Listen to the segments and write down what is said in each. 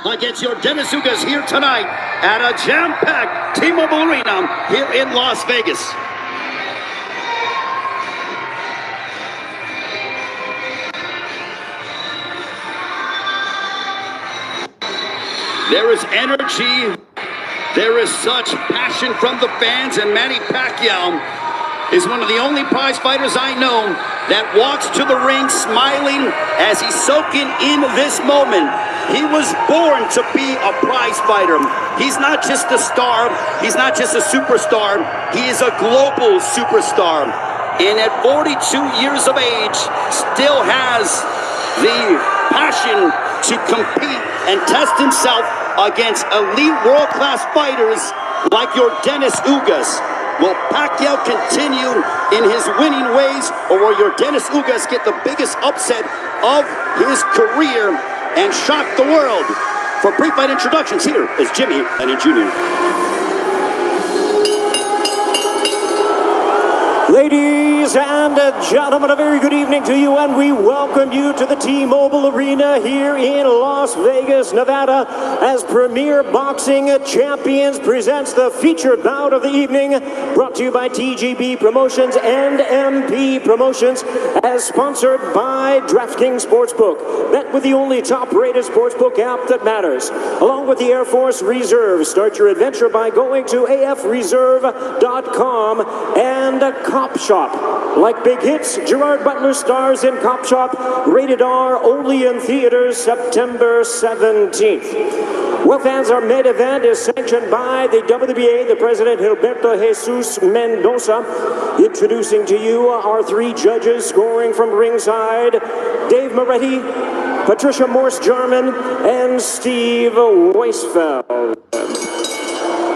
against Yordenis Ugas here tonight at a jam-packed T-Mobile Arena here in Las Vegas. There is energy. There is such passion from the fans, and Manny Paquioa is one of the only prize fighters I know that walks to the ring smiling as he's soaking in this moment. He was born to be a prize fighter. He's not just a star. He's not just a superstar. He is a global superstar. And at 42 years of age, still has the passion to compete and test himself against elite world-class fighters like Yordenis Ugas. Will Paquioa continue in his winning ways, or will Yordenis Ugas get the biggest upset of his career and shock the world? For pre-fight introductions, here is Jimmy Manny Jr. Ladies and gentlemen, a very good evening to you, and we welcome you to the T-Mobile Arena here in Las Vegas, Nevada, as Premier Boxing Champions presents the featured bout of the evening, brought to you by TGB Promotions and MP Promotions, as sponsored by DraftKings Sportsbook. Bet with the only top-rated sportsbook app that matters. Along with the Air Force Reserve, start your adventure by going to afreserve.com and Cop Shop. Like big hits, Gerard Butler stars in Cop Shop, rated R, only in theaters September 17th. Well, fans, our main event is sanctioned by the WBA, the president, Gilberto Jesus Mendoza. Introducing to you our three judges scoring from ringside, Dave Moretti, Patricia Morse-Jarman, and Steve Weisfeld.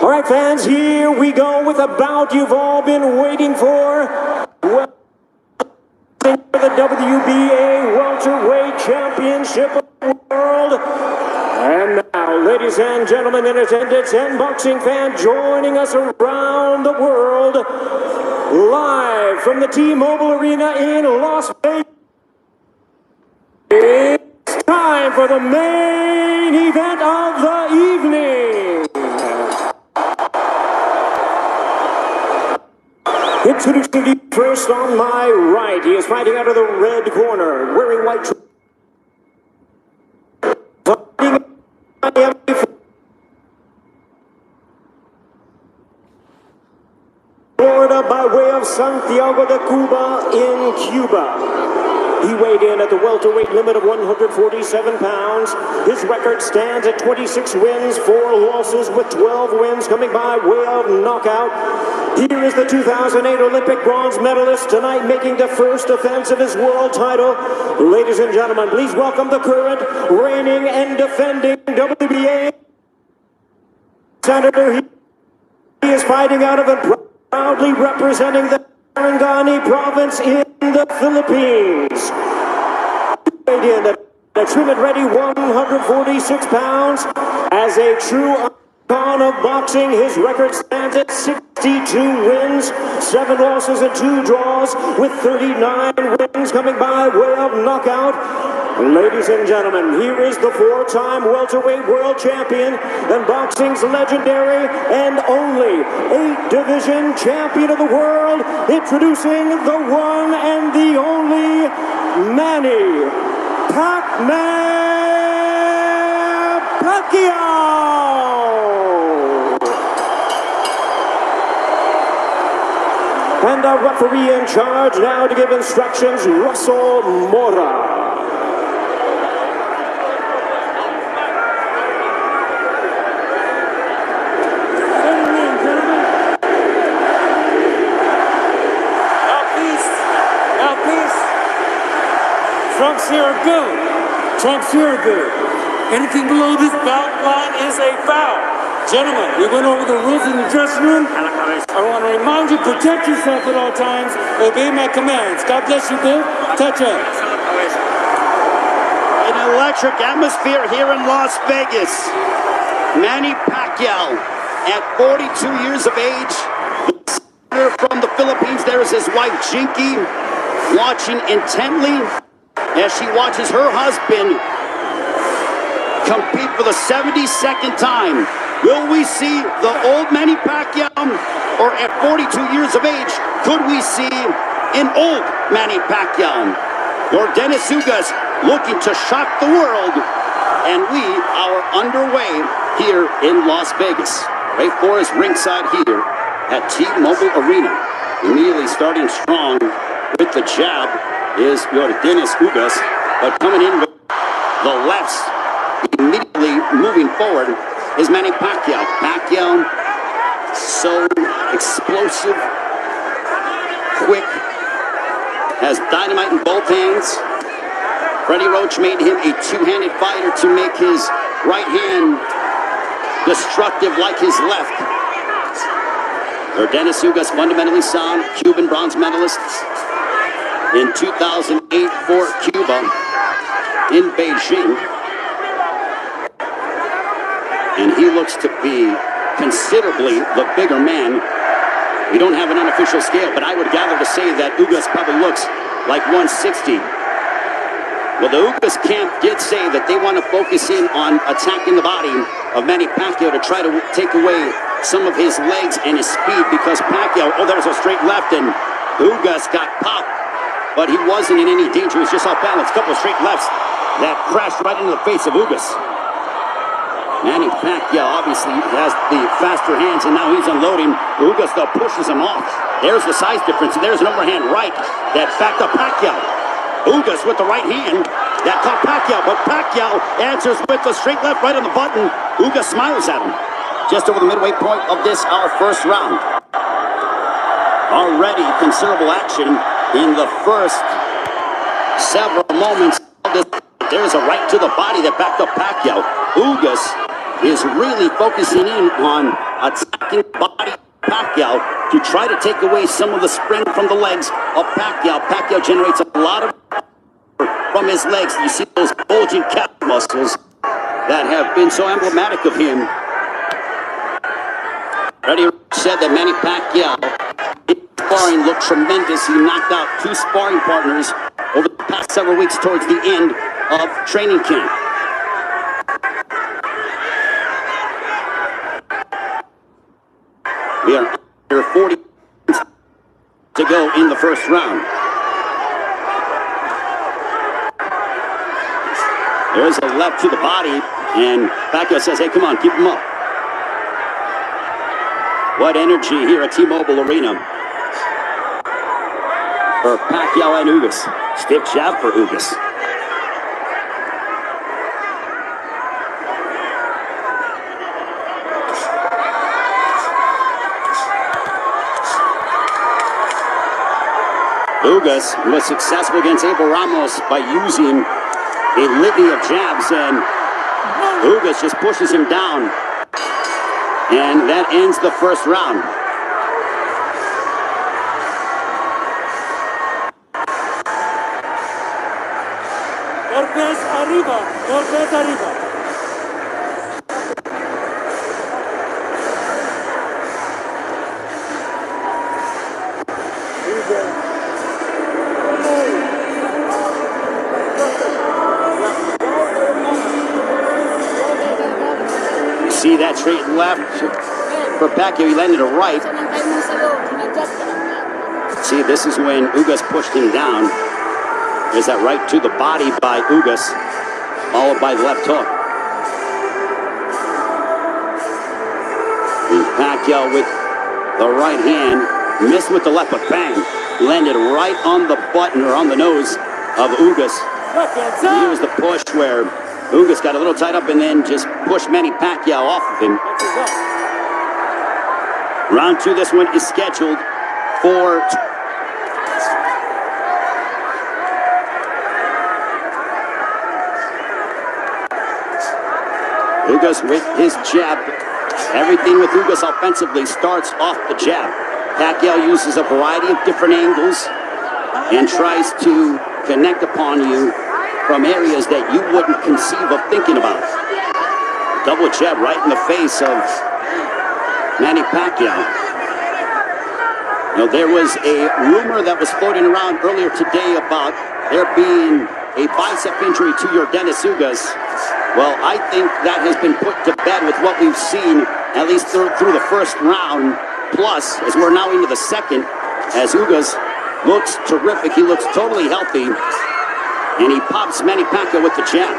All right, fans, here we go with a bout you've all been waiting for. Well, the WBA Welterweight Championship of the World. And now, ladies and gentlemen in attendance and boxing fans joining us around the world, live from the T-Mobile Arena in Las Vegas, it's time for the main event of the evening. Introducing you first on my right. He is fighting out of the red corner, wearing white trunks. Florida by way of Santiago de Cuba in Cuba. He weighed in at the welterweight limit of 147 pounds. His record stands at 26 wins, 4 losses, with 12 wins coming by way of knockout. Here is the 2008 Olympic bronze medalist tonight, making the first defense of his world title. Ladies and gentlemen, please welcome the current, reigning and defending WBA senator. He is fighting out of and proudly representing the Sarangani province in the Philippines. Weighed in at a trim and ready 146 pounds. As a true icon of boxing, his record stands at 62 wins, 7 losses and 2 draws, with 39 wins coming by way of knockout. Ladies and gentlemen, here is the 4-time welterweight world champion and boxing's legendary and only 8-division champion of the world, introducing the one and the only Manny Paquioa. And our referee in charge now to give instructions, Russell Mora. Trunks here are good. Trunks here are good. Anything below this belt line is a foul. Gentlemen, we went over the rules in the dressing room. I want to remind you, protect yourself at all times. Obey my commands. God bless you, Bill. Touch up. An electric atmosphere here in Las Vegas. Manny Paquioa, at 42 years of age, from the Philippines. There is his wife, Jinky, watching intently as she watches her husband compete for the 72nd time. Will we see the old Manny Pacquiao, or at 42 years of age, could we see an old Manny Pacquiao? Yordenis Ugas looking to shock the world, and we are underway here in Las Vegas. Ray Forrest ringside here at T-Mobile Arena. Immediately starting strong with the jab is Yordenis Ugas, but coming in with the lefts, immediately moving forward is Manny Pacquiao. Pacquiao, so explosive, quick, has dynamite in both hands. Freddie Roach made him a two-handed fighter to make his right hand destructive like his left. Yordenis Ugas, fundamentally sound, Cuban bronze medalist in 2008 for Cuba in Beijing. And he looks to be considerably the bigger man. We don't have an unofficial scale, but I would gather to say that Ugas probably looks like 160. Well, the Ugas camp did say that they want to focus in on attacking the body of Manny Pacquiao to try to take away some of his legs and his speed, because Pacquiao, that was a straight left, and Ugas got popped, but he wasn't in any danger. He was just off balance. A couple of straight lefts that crashed right into the face of Ugas. Manny Pacquiao obviously has the faster hands, and now he's unloading. Ugas, though, pushes him off. There's the size difference, and there's an overhand right that backed up Pacquiao. Ugas with the right hand that caught Pacquiao, but Pacquiao answers with the straight left right on the button. Ugas smiles at him. Just over the midway point of this, our first round. Already considerable action in the first several moments of this. There's a right to the body that backed up Pacquiao. Ugas is really focusing in on attacking the body of Pacquiao to try to take away some of the spring from the legs of Pacquiao. Pacquiao generates a lot of from his legs. You see those bulging calf muscles that have been so emblematic of him. Freddie said that Manny Pacquiao in sparring looked tremendous. He knocked out 2 sparring partners over the past several weeks towards the end of training camp. We are under 40 to go in the first round. There's a left to the body, and Pacquiao says, hey, come on, keep him up. What energy here at T-Mobile Arena for Pacquiao and Ugas. Stiff jab for Ugas. Ugas was successful against Abel Ramos by using a litany of jabs, and Ugas just pushes him down, and that ends the first round. Yordenis arriba, Yordenis arriba. See that straight left for Paquioa. He landed a right. See, this is when Ugas pushed him down. There's that right to the body by Ugas, followed by the left hook. And Paquioa with the right hand, missed with the left, but bang, landed right on the button, or on the nose of Ugas. Here's the push where Ugas got a little tied up and then just pushed Manny Pacquiao off of him. Round 2, this one is scheduled for Ugas with his jab. Everything with Ugas offensively starts off the jab. Pacquiao uses a variety of different angles and tries to connect upon you from areas that you wouldn't conceive of thinking about. Double jab right in the face of Manny Pacquiao. Now, there was a rumor that was floating around earlier today about there being a bicep injury to Yordenis Ugas. Well, I think that has been put to bed with what we've seen, at least through the first round, plus, as we're now into the second, as Ugas looks terrific. He looks totally healthy, and he pops Manny Paquioa with the jab.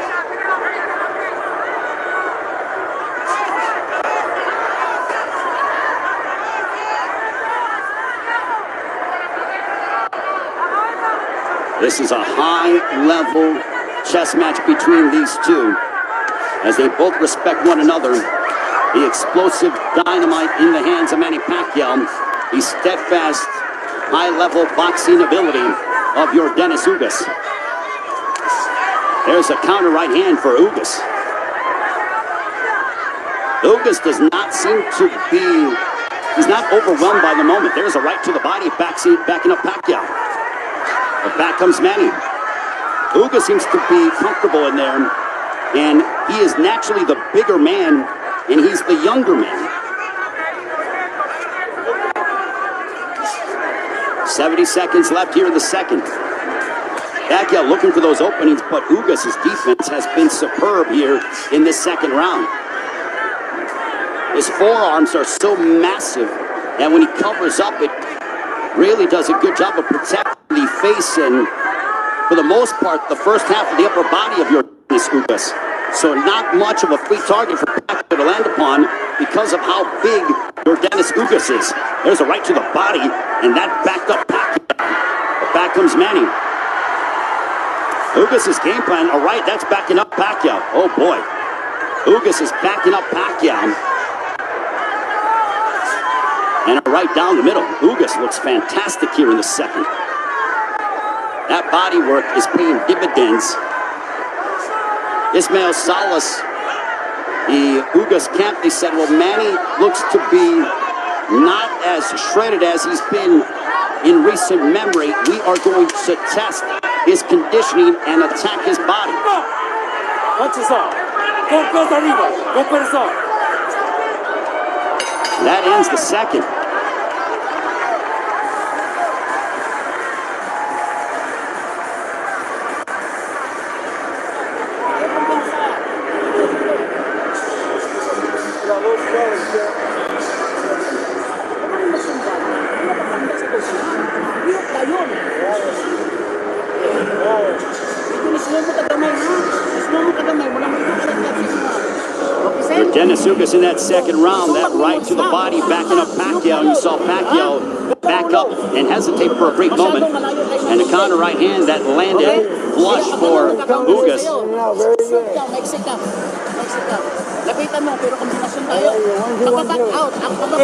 This is a high-level chess match between these two, as they both respect one another. The explosive dynamite in the hands of Manny Paquioa, the steadfast, high-level boxing ability of Yordenis Ugas. There's a counter right hand for Ugas. Ugas does not seem to be, he's not overwhelmed by the moment. There's a right to the body, backing up Paquioa. But back comes Manny. Ugas seems to be comfortable in there, and he is naturally the bigger man, and he's the younger man. 70 seconds left here in the second. Paquioa looking for those openings, but Ugas' defense has been superb here in this second round. His forearms are so massive, and when he covers up, it really does a good job of protecting the face and, for the most part, the first half of the upper body of Yordenis Ugas. So not much of a free target for Paquioa to land upon because of how big Yordenis Ugas is. There's a right to the body, and that backed up Paquioa. But back comes Manny. Ugas' game plan, all right, that's backing up Paquioa. Oh boy. Ugas is backing up Paquioa. And a right down the middle. Ugas looks fantastic here in the second. That body work is paying dividends. Ismael Salas, the Ugas camp, they said, well, Manny looks to be not as shredded as he's been in recent memory. We are going to test his conditioning and attack his body. That ends the second. Yordenis Ugas in that second round, that right to the body, backing up Paquioa. You saw Paquioa back up and hesitate for a brief moment. And a counter right hand that landed flush for Ugas.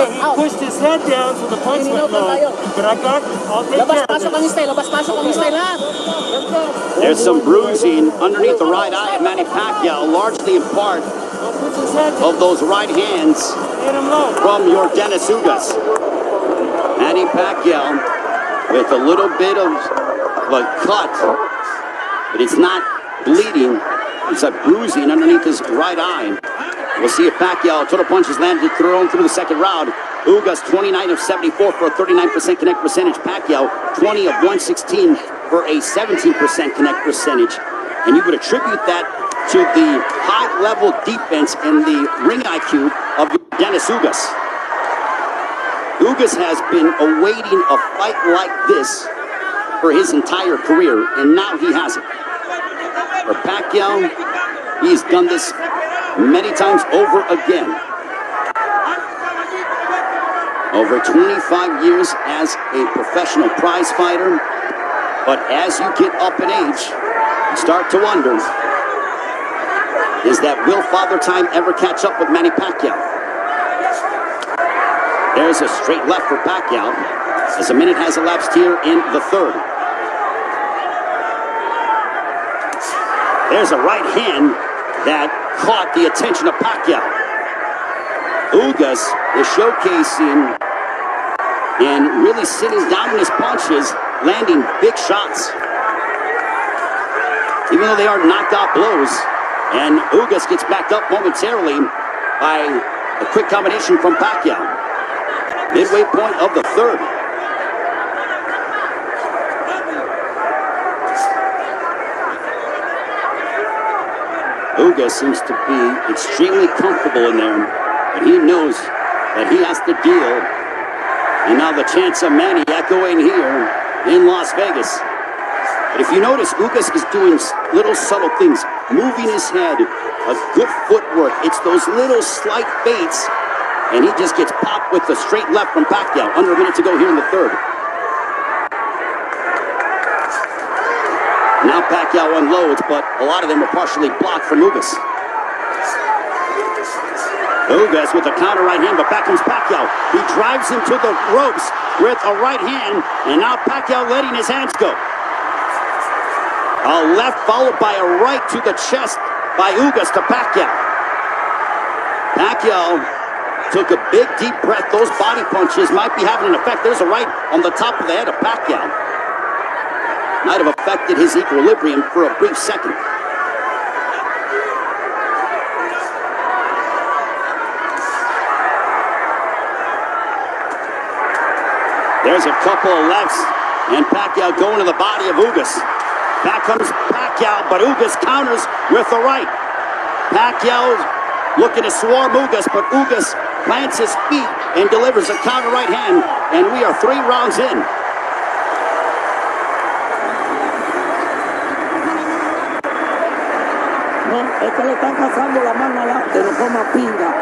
He pushed his head down so the punch went low. But I'll take care of it. There's some bruising underneath the right eye of Manny Paquioa, largely in part of those right hands from Yordenis Ugas. Manny Paquioa with a little bit of a cut, but it's not bleeding. It's a bruising underneath his right eye. We'll see if Paquioa, total punches landed thrown through the second round. Ugas 29 of 74 for a 39% connect percentage. Paquioa 20 of 116 for a 17% connect percentage. And you would attribute that to the high-level defense and the ring IQ of Yordenis Ugas. Ugas has been awaiting a fight like this for his entire career, and now he has it. For Paquioa, he's done this many times over again. Over 25 years as a professional prize fighter, but as you get up in age, you start to wonder, is that will Father Time ever catch up with Manny Paquioa? There's a straight left for Paquioa as a minute has elapsed here in the third. There's a right hand that caught the attention of Paquioa. Ugas is showcasing and really sitting down in his punches, landing big shots. Even though they are knockout blows, and Ugas gets backed up momentarily by a quick combination from Paquioa. Midway point of the third. Ugas seems to be extremely comfortable in there, but he knows that he has to deal. And now the chants of Manny echoing here in Las Vegas. But if you notice, Ugas is doing little subtle things, moving his head, a good footwork. It's those little slight feints, and he just gets popped with the straight left from Paquioa. Under a minute to go here in the third. Now Paquioa unloads, but a lot of them are partially blocked from Ugas. Ugas with a counter right hand, but back comes Paquioa. He drives him to the ropes with a right hand, and now Paquioa letting his hands go. A left followed by a right to the chest by Ugas to Paquioa. Paquioa took a big deep breath. Those body punches might be having an effect. There's a right on the top of the head of Paquioa. Might have affected his equilibrium for a brief second. There's a couple of lefts, and Paquioa going to the body of Ugas. Back comes Paquioa, but Ugas counters with the right. Paquioa looking to swarm Ugas, but Ugas plants his feet and delivers a counter right hand, and we are 3 rounds in. No, es que le están pasando la mano adelante, no coma pinga.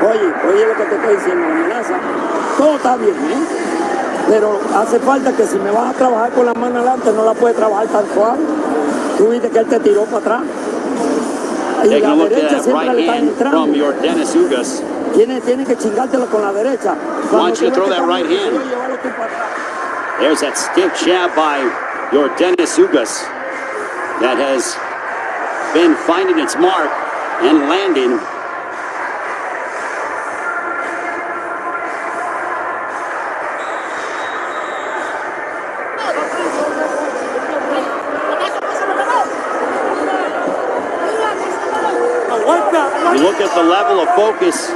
Oye lo que te estoy diciendo, la amenaza. Todo está bien, ¿eh? Pero hace falta que si me vas a trabajar con la mano adelante, no la puedes trabajar tan suave. Tú viste que él te tiró para atrás. Y Taking la a look derecha at that siempre right le están hand entrando. from Yordenis Ugas. Tiene que chingártelo con la derecha. Why don't you throw that right hand? There's that stiff jab by Yordenis Ugas that has been finding its mark and landing. You look at the level of focus